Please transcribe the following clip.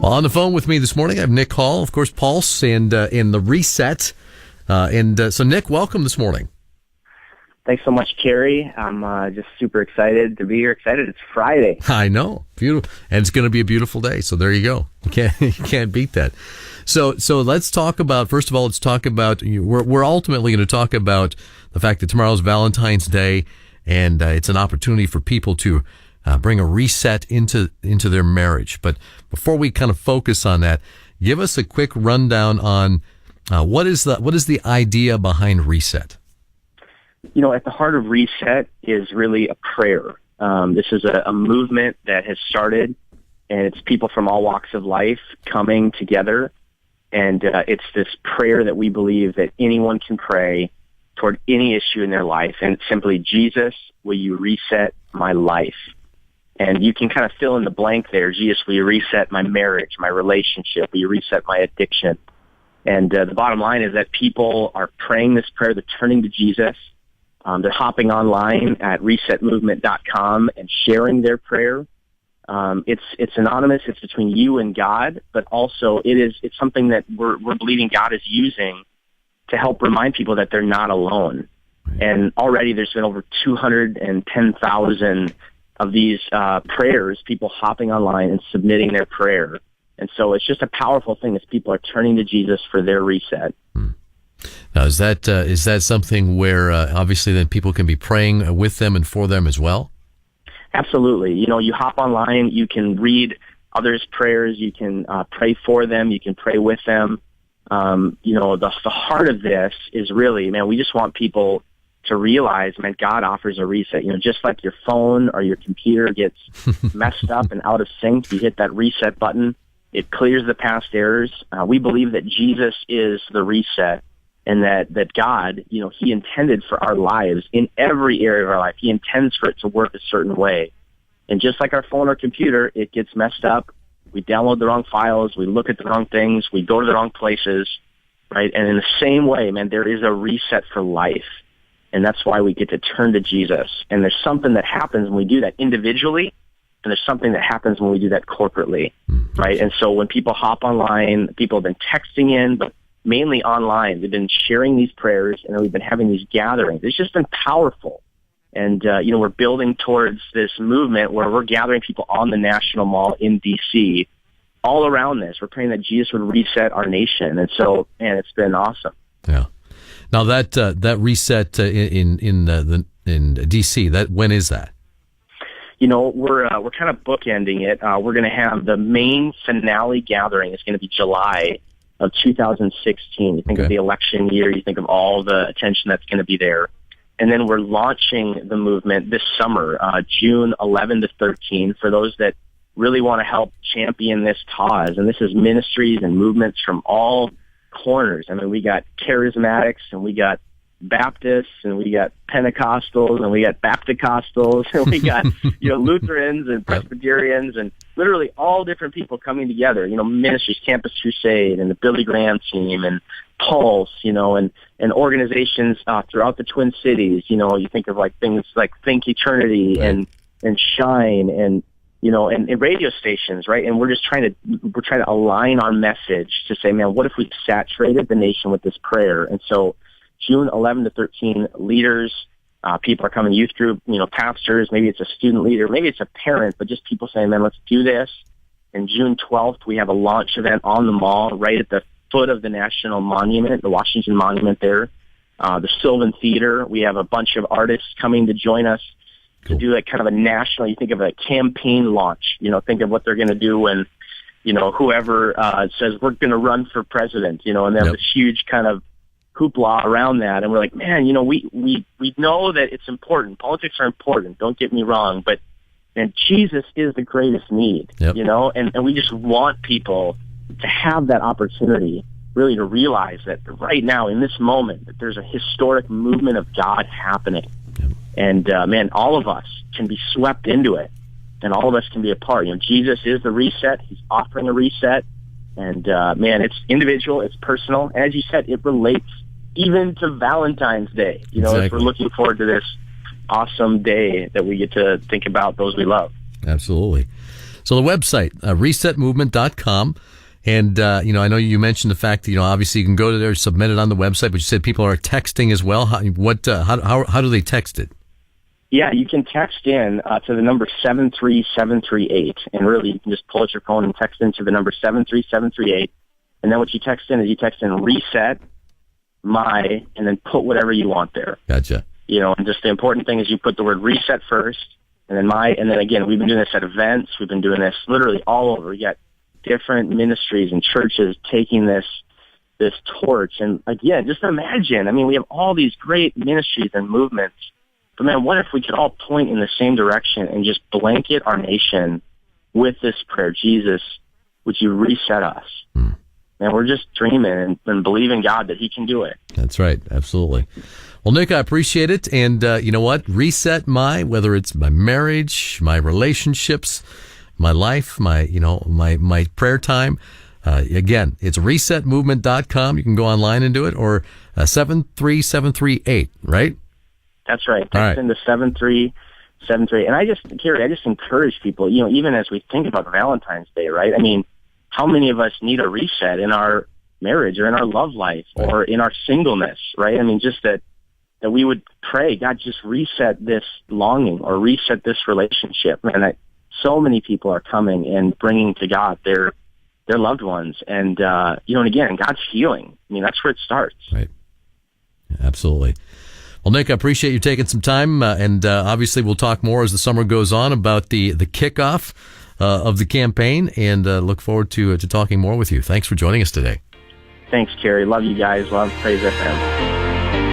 Well, on the phone with me this morning, I have Nick Hall, of course, Pulse, and in the Reset. So, Nick, welcome this morning. Thanks so much, Carrie. I'm just super excited to be here. Excited it's Friday. I know, beautiful, and it's going to be a beautiful day. So there you go. You can't beat that. So let's talk about. First of all, let's talk about. We're ultimately going to talk about the fact that tomorrow's Valentine's Day, and it's an opportunity for people to bring a reset into their marriage. But before we kind of focus on that, give us a quick rundown on what is the idea behind Reset. You know, at the heart of Reset is really a prayer. This is a movement that has started, and it's people from all walks of life coming together. And it's this prayer that we believe that anyone can pray toward any issue in their life. And it's simply, Jesus, will you reset my life? And you can kind of fill in the blank there. Jesus, will you reset my marriage, my relationship? Will you reset my addiction? And the bottom line is that people are praying this prayer. They're turning to Jesus. They're hopping online at resetmovement.com and sharing their prayer. It's anonymous. It's between you and God, but also it's something that we're believing God is using to help remind people that they're not alone. And already there's been over 210,000 of these prayers, people hopping online and submitting their prayer. And so it's just a powerful thing as people are turning to Jesus for their reset. Now, is that something where obviously then people can be praying with them and for them as well? Absolutely. You know, you hop online, you can read others' prayers, you can pray for them, you can pray with them. You know, the heart of this is really, man, we just want people to realize, man, God offers a reset. You know, just like your phone or your computer gets messed up and out of sync, you hit that reset button, it clears the past errors. We believe that Jesus is the reset. And that God, you know, He intended for our lives in every area of our life. He intends for it to work a certain way. And just like our phone or computer, it gets messed up. We download the wrong files. We look at the wrong things. We go to the wrong places, right? And in the same way, man, there is a reset for life. And that's why we get to turn to Jesus. And there's something that happens when we do that individually, and there's something that happens when we do that corporately, right? And so when people hop online, people have been texting in, but mainly online. They've been sharing these prayers, and we've been having these gatherings. It's just been powerful. And, you know, we're building towards this movement where we're gathering people on the National Mall in D.C. all around this. We're praying that Jesus would reset our nation. And so, man, it's been awesome. Yeah. Now, that reset in D.C., when is that? You know, we're kind of bookending it. We're going to have the main finale gathering. It's going to be July of 2016. You think of the election year, you think of all the attention that's going to be there. And then we're launching the movement this summer, June 11 to 13, for those that really want to help champion this cause. And this is ministries and movements from all corners. I mean, we got charismatics, and we got Baptists, and we got Pentecostals, and we got Bapticostals, and we got, you know, Lutherans and Presbyterians, and literally all different people coming together, you know, ministries, Campus Crusade and the Billy Graham team and Pulse, you know, and organizations throughout the Twin Cities. You know, you think of like things like Think Eternity and Shine and, you know, and radio stations, right? And we're trying to align our message to say, man, what if we saturated the nation with this prayer? And so June 11 to 13, leaders, people are coming, youth group, you know, pastors, maybe it's a student leader, maybe it's a parent, but just people saying, man, let's do this. And June 12th, we have a launch event on the mall right at the foot of the National Monument, the Washington Monument there. The Sylvan Theater, we have a bunch of artists coming to join us to do like kind of a national, you think of a campaign launch, you know, think of what they're going to do when, you know, whoever says we're going to run for president, you know, and they have this huge kind of hoopla around that. And we're like, man, you know, we know that it's important. Politics are important. Don't get me wrong. But, man, Jesus is the greatest need, you know, and we just want people to have that opportunity really to realize that right now in this moment that there's a historic movement of God happening. And, man, all of us can be swept into it, and all of us can be a part. You know, Jesus is the reset. He's offering a reset. And, man, it's individual, it's personal. And as you said, it relates even to Valentine's Day, you know, as we're looking forward to this awesome day that we get to think about those we love. Absolutely. So the website, resetmovement.com. And, I know you mentioned the fact that, obviously you can go to there, submit it on the website, but you said people are texting as well. How do they text it? Yeah, you can text in to the number 73738. And really, you can just pull out your phone and text into the number 73738. And then what you text in is you text in reset my, and then put whatever you want there. Gotcha. And just the important thing is you put the word reset first, and then my, and then again, we've been doing this at events. We've been doing this literally all over. We got different ministries and churches taking this torch. And again, just imagine, we have all these great ministries and movements, but man, what if we could all point in the same direction and just blanket our nation with this prayer? Jesus, would you reset us? Man, we're just dreaming and believing God that he can do it. That's right. Absolutely. Well, Nick, I appreciate it. And you know what? Reset whether it's my marriage, my relationships, my life, my prayer time. Again, it's resetmovement.com. You can go online and do it, or 73738, right? That's right. Text into 73738. And I just encourage people, even as we think about Valentine's Day, right? How many of us need a reset in our marriage or in our love life or in our singleness, right? Just that we would pray, God, just reset this longing or reset this relationship. And so many people are coming and bringing to God their loved ones. And, and again, God's healing. That's where it starts. Right. Yeah, absolutely. Well, Nick, I appreciate you taking some time. And obviously we'll talk more as the summer goes on about the kickoff of the campaign, and look forward to talking more with you. Thanks for joining us today. Thanks, Kerry. Love you guys. Love Praise FM.